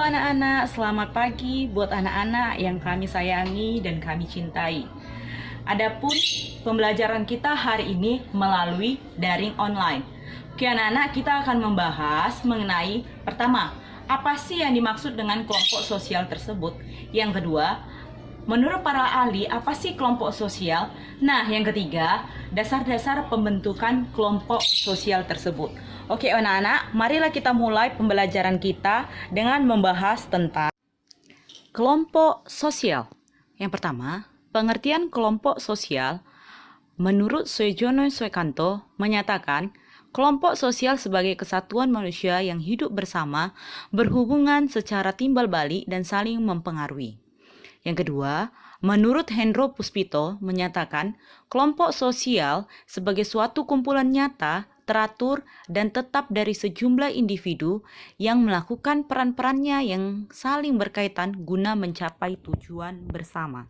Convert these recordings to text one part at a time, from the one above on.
anak-anak, selamat pagi buat anak-anak yang kami sayangi dan kami cintai. Adapun pembelajaran kita hari ini melalui daring online. Oke anak-anak, kita akan membahas mengenai pertama, apa sih yang dimaksud dengan kelompok sosial tersebut? Yang kedua, menurut para ahli, apa sih kelompok sosial? Nah, yang ketiga, dasar-dasar pembentukan kelompok sosial tersebut. Oke anak-anak, marilah kita mulai pembelajaran kita dengan membahas tentang kelompok sosial. Yang pertama, pengertian kelompok sosial menurut Suejono Suekanto menyatakan kelompok sosial sebagai kesatuan manusia yang hidup bersama, berhubungan secara timbal balik dan saling mempengaruhi. Yang kedua, menurut Hendro Puspito menyatakan kelompok sosial sebagai suatu kumpulan nyata, teratur, dan tetap dari sejumlah individu yang melakukan peran-perannya yang saling berkaitan guna mencapai tujuan bersama.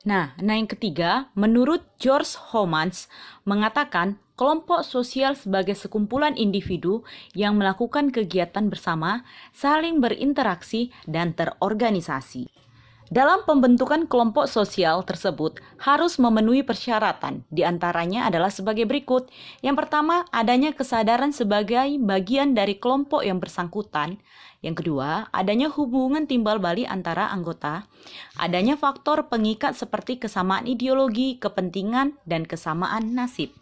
Nah, yang ketiga, menurut George Homans mengatakan kelompok sosial sebagai sekumpulan individu yang melakukan kegiatan bersama, saling berinteraksi, dan terorganisasi. Dalam pembentukan kelompok sosial tersebut harus memenuhi persyaratan, diantaranya adalah sebagai berikut. Yang pertama, adanya kesadaran sebagai bagian dari kelompok yang bersangkutan. Yang kedua, adanya hubungan timbal balik antara anggota. Adanya faktor pengikat seperti kesamaan ideologi, kepentingan, dan kesamaan nasib.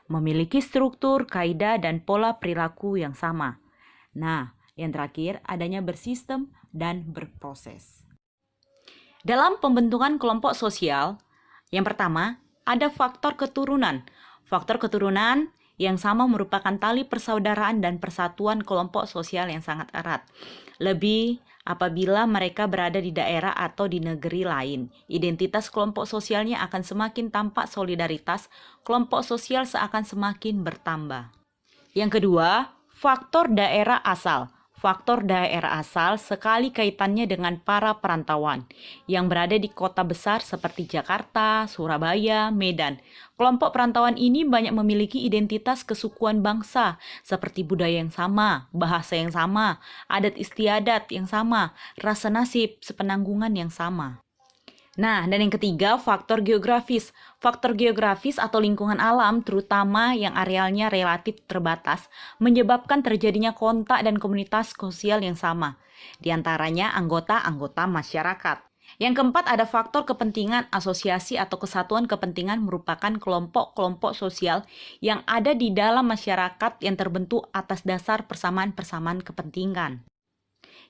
Memiliki struktur, kaidah, dan pola perilaku yang sama. Nah, yang terakhir, adanya bersistem dan berproses. Dalam pembentukan kelompok sosial, yang pertama, ada faktor keturunan. Faktor keturunan yang sama merupakan tali persaudaraan dan persatuan kelompok sosial yang sangat erat. Lebih apabila mereka berada di daerah atau di negeri lain. Identitas kelompok sosialnya akan semakin tampak, solidaritas kelompok sosial seakan semakin bertambah. Yang kedua, faktor daerah asal. Faktor daerah asal sekali kaitannya dengan para perantauan yang berada di kota besar seperti Jakarta, Surabaya, Medan. Kelompok perantauan ini banyak memiliki identitas kesukuan bangsa seperti budaya yang sama, bahasa yang sama, adat istiadat yang sama, rasa nasib, sepenanggungan yang sama. Nah, dan yang ketiga, faktor geografis. Faktor geografis atau lingkungan alam, terutama yang arealnya relatif terbatas, menyebabkan terjadinya kontak dan komunitas sosial yang sama, di antaranya anggota-anggota masyarakat. Yang keempat, ada faktor kepentingan. Asosiasi atau kesatuan kepentingan merupakan kelompok-kelompok sosial yang ada di dalam masyarakat yang terbentuk atas dasar persamaan-persamaan kepentingan.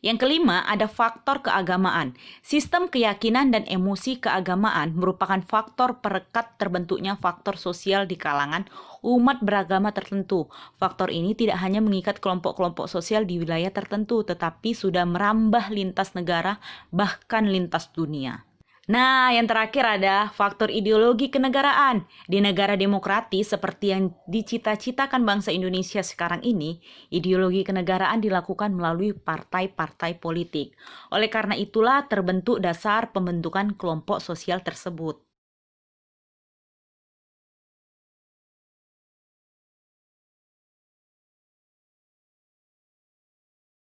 Yang kelima, ada faktor keagamaan. Sistem keyakinan dan emosi keagamaan merupakan faktor perekat terbentuknya faktor sosial di kalangan umat beragama tertentu. Faktor ini tidak hanya mengikat kelompok-kelompok sosial di wilayah tertentu, tetapi sudah merambah lintas negara, bahkan lintas dunia. Nah, yang terakhir ada faktor ideologi kenegaraan. Di negara demokratis seperti yang dicita-citakan bangsa Indonesia sekarang ini, ideologi kenegaraan dilakukan melalui partai-partai politik. Oleh karena itulah terbentuk dasar pembentukan kelompok sosial tersebut.